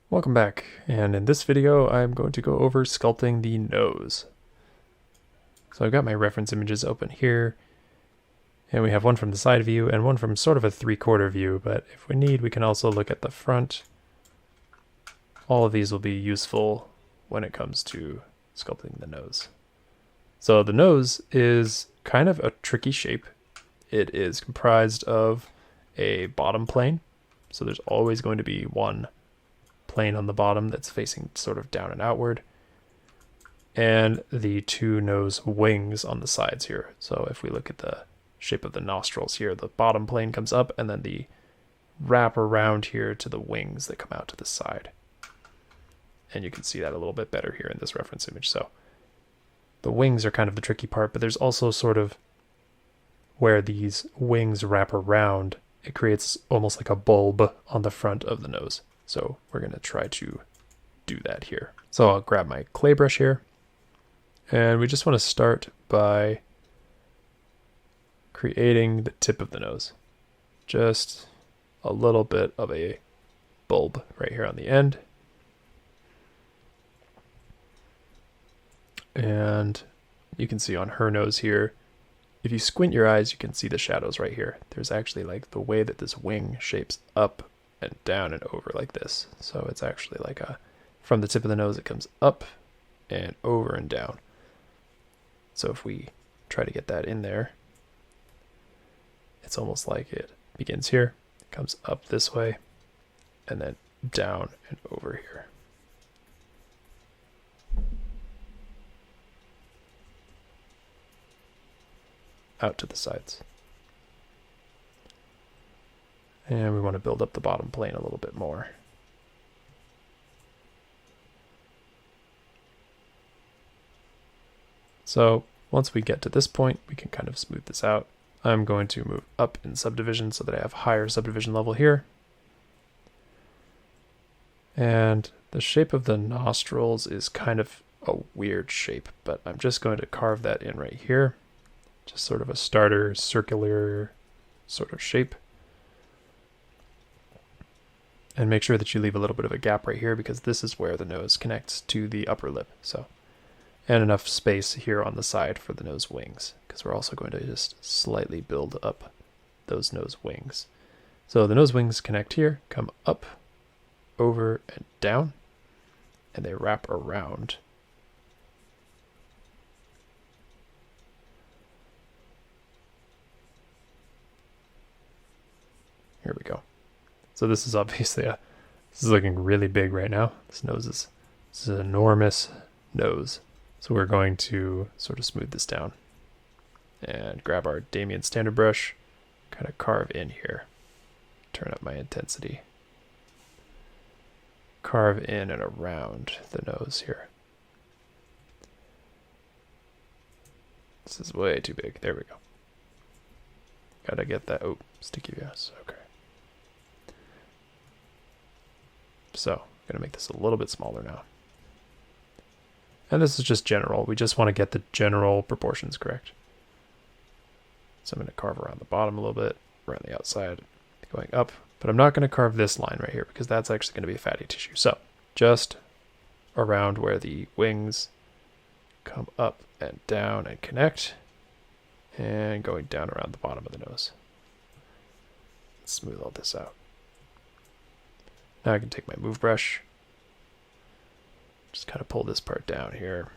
Welcome back, and in this video I'm going to go over sculpting the nose. So I've got my reference images open here, and we have one from the side view and one from sort of a 3/4 view, but if we need we can also look at the front. All of these will be useful when it comes to sculpting the nose. So the nose is kind of a tricky shape. It is comprised of a bottom plane, so there's always going to be one plane on the bottom that's facing sort of down and outward, and the two nose wings on the sides here. So if we look at the shape of the nostrils here, the bottom plane comes up and then the wrap around here to the wings that come out to the side. And you can see that a little bit better here in this reference image. So the wings are kind of the tricky part, but there's also sort of where these wings wrap around, it creates almost like a bulb on the front of the nose. So we're going to try to do that here. So I'll grab my clay brush here, and we just want to start by creating the tip of the nose. Just a little bit of a bulb right here on the end. And you can see on her nose here, if you squint your eyes, you can see the shadows right here. There's actually like the way that this wing shapes up and down and over like this. So it's actually like from the tip of the nose, it comes up and over and down. So if we try to get that in there, it's almost like it begins here, comes up this way, and then down and over here. Out to the sides. And we want to build up the bottom plane a little bit more. So once we get to this point, we can kind of smooth this out. I'm going to move up in subdivision so that I have higher subdivision level here. And the shape of the nostrils is kind of a weird shape, but I'm just going to carve that in right here. Just sort of a starter circular sort of shape. And make sure that you leave a little bit of a gap right here, because this is where the nose connects to the upper lip. So, and enough space here on the side for the nose wings, because we're also going to just slightly build up those nose wings. So the nose wings connect here, come up, over, and down, and they wrap around. Here we go. So this is obviously this is looking really big right now. This is an enormous nose. So we're going to sort of smooth this down and grab our Damien standard brush, kind of carve in here. Turn up my intensity. Carve in and around the nose here. This is way too big. There we go. Gotta get that. Oh, sticky. Yes. Okay. So I'm going to make this a little bit smaller now. And this is just general. We just want to get the general proportions correct. So I'm going to carve around the bottom a little bit, around the outside, going up. But I'm not going to carve this line right here, because that's actually going to be fatty tissue. So just around where the wings come up and down and connect, and going down around the bottom of the nose. Let's smooth all this out. Now I can take my move brush, just kind of pull this part down here.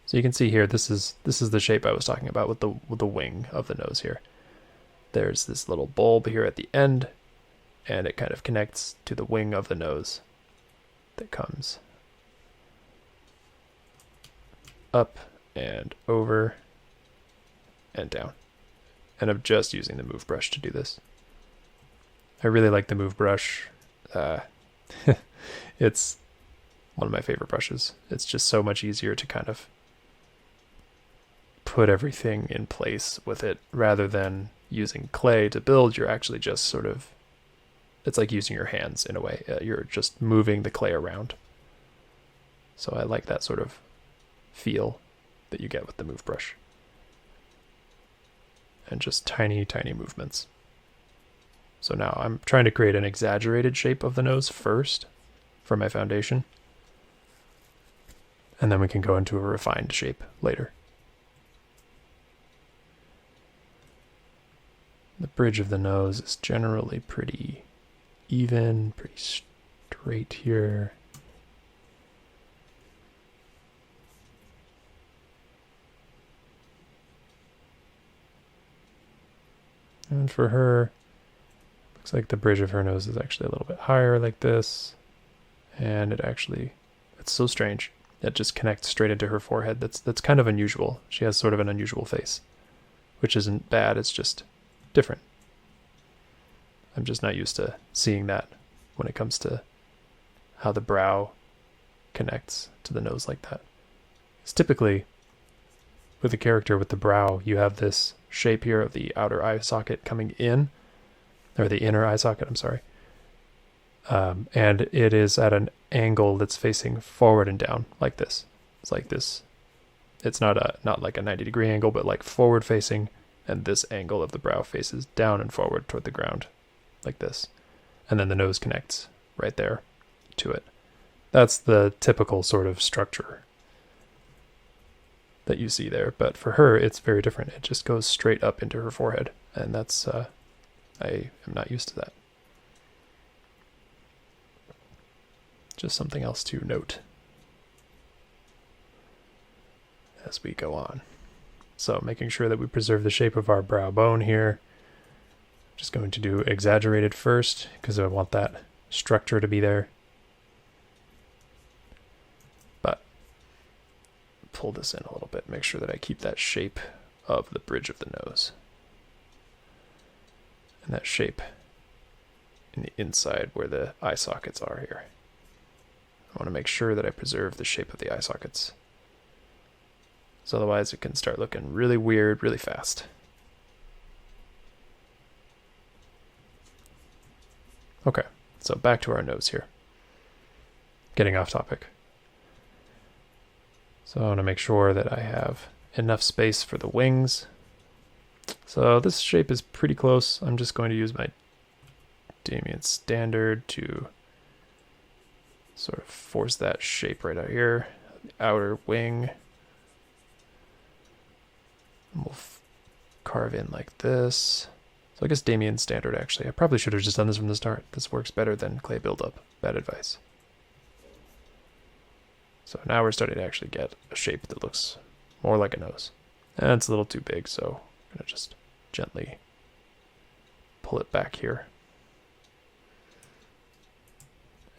So you can see here, this is the shape I was talking about with the wing of the nose here. There's this little bulb here at the end, and it kind of connects to the wing of the nose that comes up and over and down. And I'm just using the move brush to do this. I really like the move brush. It's one of my favorite brushes. It's just so much easier to kind of put everything in place with it, rather than using clay to build. You're actually just sort of, it's like using your hands in a way. You're just moving the clay around. So I like that sort of feel that you get with the move brush. and just tiny, tiny movements. So now I'm trying to create an exaggerated shape of the nose first for my foundation. And then we can go into a refined shape later. The bridge of the nose is generally pretty even, pretty straight here. And for her, looks like the bridge of her nose is actually a little bit higher like this. And it's so strange. It just connects straight into her forehead. That's kind of unusual. She has sort of an unusual face, which isn't bad, it's just different. I'm just not used to seeing that when it comes to how the brow connects to the nose like that. It's typically, with a character with the brow, you have this shape here of the outer eye socket coming in, or the inner eye socket, I'm sorry. And it is at an angle that's facing forward and down, like this. It's like this. It's not like a 90-degree angle, but like forward facing, and this angle of the brow faces down and forward toward the ground, like this. And then the nose connects right there to it. That's the typical sort of structure that you see there. But for her, it's very different. It just goes straight up into her forehead. And that's, I am not used to that. Just something else to note as we go on. So making sure that we preserve the shape of our brow bone here. Just going to do exaggerated first because I want that structure to be there. But pull this in a little bit, make sure that I keep that shape of the bridge of the nose. And that shape in the inside where the eye sockets are here. I want to make sure that I preserve the shape of the eye sockets. So otherwise it can start looking really weird really fast. Okay, so back to our nose here. Getting off topic. So I want to make sure that I have enough space for the wings. So this shape is pretty close. I'm just going to use my Damien standard to sort of force that shape right out here. The outer wing. And we'll carve in like this. So I guess Damien standard actually. I probably should have just done this from the start. This works better than clay buildup. Bad advice. So now we're starting to actually get a shape that looks more like a nose. And it's a little too big, so I'm going to just gently pull it back here.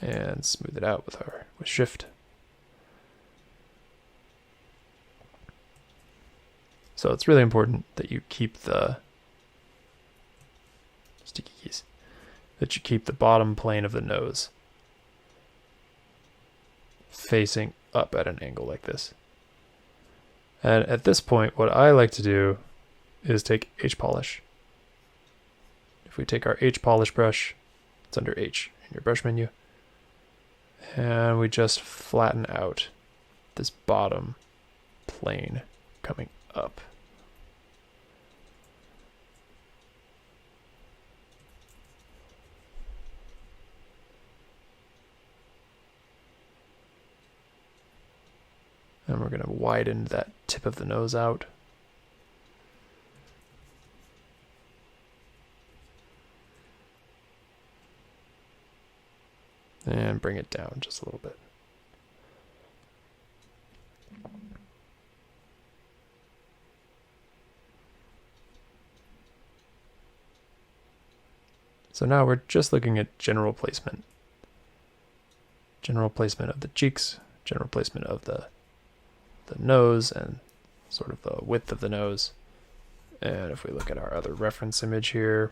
And smooth it out with shift. So it's really important that you keep the sticky keys, that you keep the bottom plane of the nose facing up at an angle like this. And at this point, what I like to do is take H polish. If we take our H polish brush, it's under H in your brush menu, and we just flatten out this bottom plane coming up. And we're going to widen that tip of the nose out. And bring it down just a little bit. So now we're just looking at general placement. General placement of the cheeks, general placement of the nose, and sort of the width of the nose. And if we look at our other reference image here,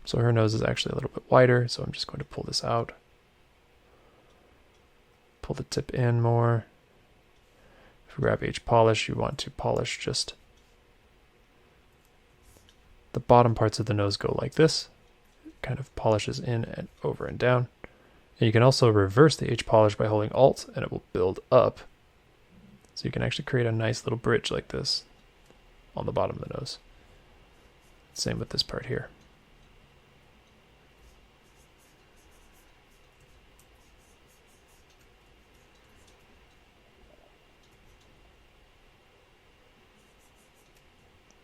so her nose is actually a little bit wider, so I'm just going to pull this out. Pull the tip in more. If we grab H polish, you want to polish just the bottom parts of the nose go like this, kind of polishes in and over and down. And you can also reverse the H polish by holding Alt, and it will build up. So you can actually create a nice little bridge like this on the bottom of the nose. Same with this part here.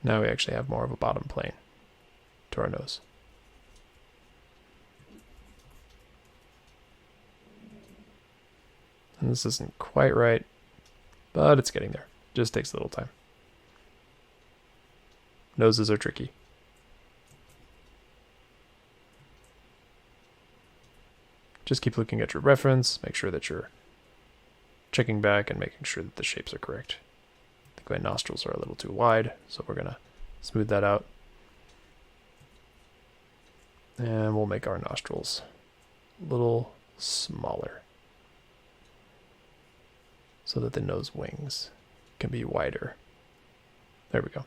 Now we actually have more of a bottom plane to our nose. And this isn't quite right, but it's getting there. Just takes a little time. Noses are tricky. Just keep looking at your reference, make sure that you're checking back and making sure that the shapes are correct. I think my nostrils are a little too wide, so we're gonna smooth that out. And we'll make our nostrils a little smaller so that the nose wings can be wider. There we go.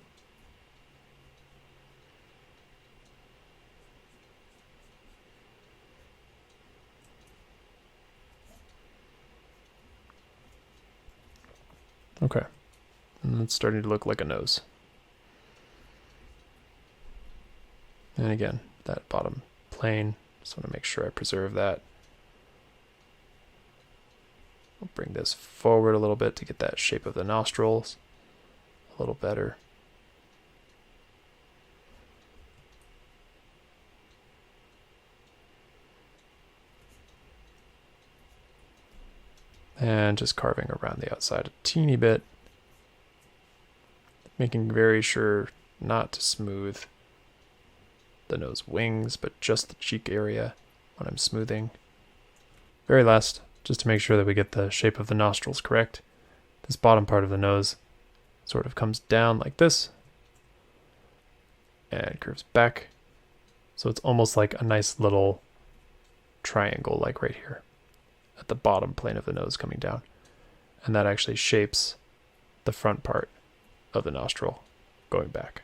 Okay, and it's starting to look like a nose. And again, that bottom plane, just want to make sure I preserve that. I'll bring this forward a little bit to get that shape of the nostrils a little better. And just carving around the outside a teeny bit, making very sure not to smooth the nose wings, but just the cheek area when I'm smoothing. Very last, just to make sure that we get the shape of the nostrils correct, this bottom part of the nose sort of comes down like this and curves back. So it's almost like a nice little triangle, like right here at the bottom plane of the nose coming down. And that actually shapes the front part of the nostril going back.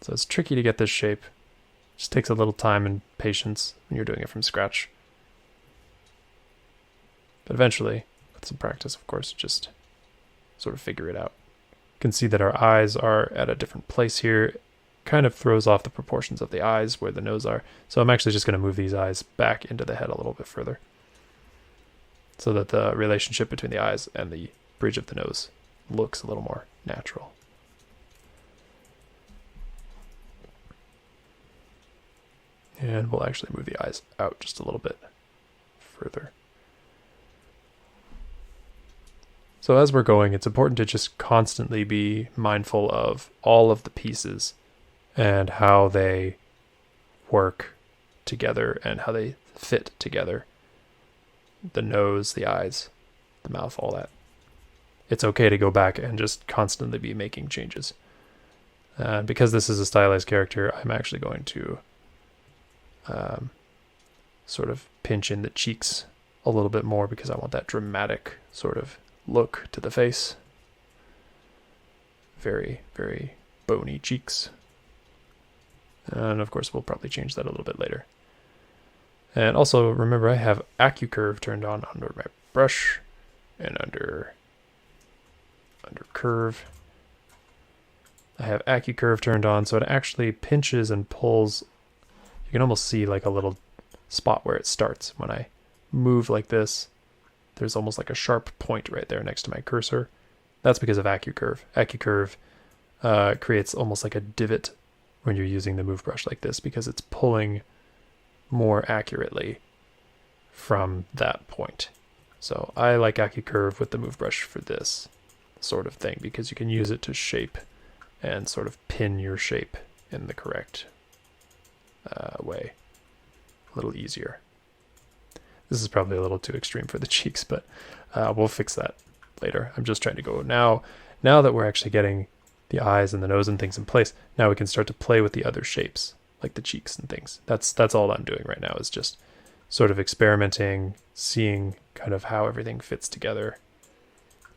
So it's tricky to get this shape. It just takes a little time and patience when you're doing it from scratch. But eventually, with some practice, of course, just sort of figure it out. You can see that our eyes are at a different place here. It kind of throws off the proportions of the eyes where the nose are. So I'm actually just going to move these eyes back into the head a little bit further, so that the relationship between the eyes and the bridge of the nose looks a little more natural. And we'll actually move the eyes out just a little bit further. So as we're going, it's important to just constantly be mindful of all of the pieces and how they work together and how they fit together. The nose, the eyes, the mouth, all that. It's okay to go back and just constantly be making changes. Because this is a stylized character, I'm actually going to sort of pinch in the cheeks a little bit more because I want that dramatic sort of look to the face. Very, very bony cheeks. And of course, we'll probably change that a little bit later. And also, remember, I have AccuCurve turned on under my brush and under curve. I have AccuCurve turned on, so it actually pinches and pulls. You can almost see like a little spot where it starts. When I move like this, there's almost like a sharp point right there next to my cursor. That's because of AccuCurve. AccuCurve creates almost like a divot when you're using the move brush like this because it's pulling more accurately from that point. So I like AccuCurve with the move brush for this sort of thing because you can use it to shape and sort of pin your shape in the correct way. A little easier. This is probably a little too extreme for the cheeks, but we'll fix that later. I'm just trying to go now that we're actually getting the eyes and the nose and things in place. Now we can start to play with the other shapes, like the cheeks and things. That's all I'm doing right now, is just sort of experimenting, seeing kind of how everything fits together,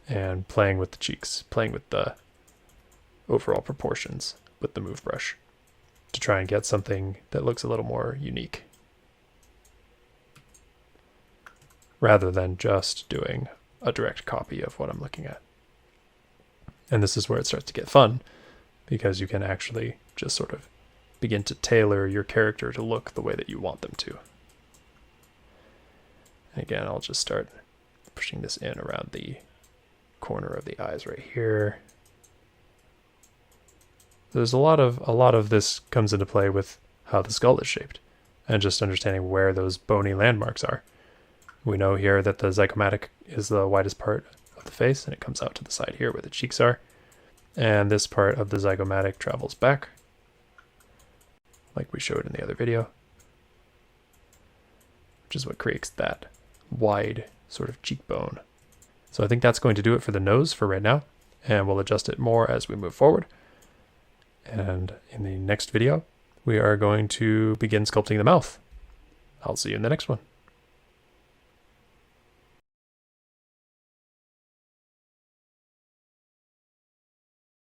and playing with the cheeks, playing with the overall proportions with the move brush to try and get something that looks a little more unique, rather than just doing a direct copy of what I'm looking at. And this is where it starts to get fun, because you can actually just sort of begin to tailor your character to look the way that you want them to. And again, I'll just start pushing this in around the corner of the eyes right here. There's a lot of this comes into play with how the skull is shaped, and just understanding where those bony landmarks are. We know here that the zygomatic is the widest part of the face, and it comes out to the side here where the cheeks are. And this part of the zygomatic travels back, like we showed in the other video, which is what creates that wide sort of cheekbone. So I think that's going to do it for the nose for right now, and we'll adjust it more as we move forward. And in the next video, we are going to begin sculpting the mouth. I'll see you in the next one.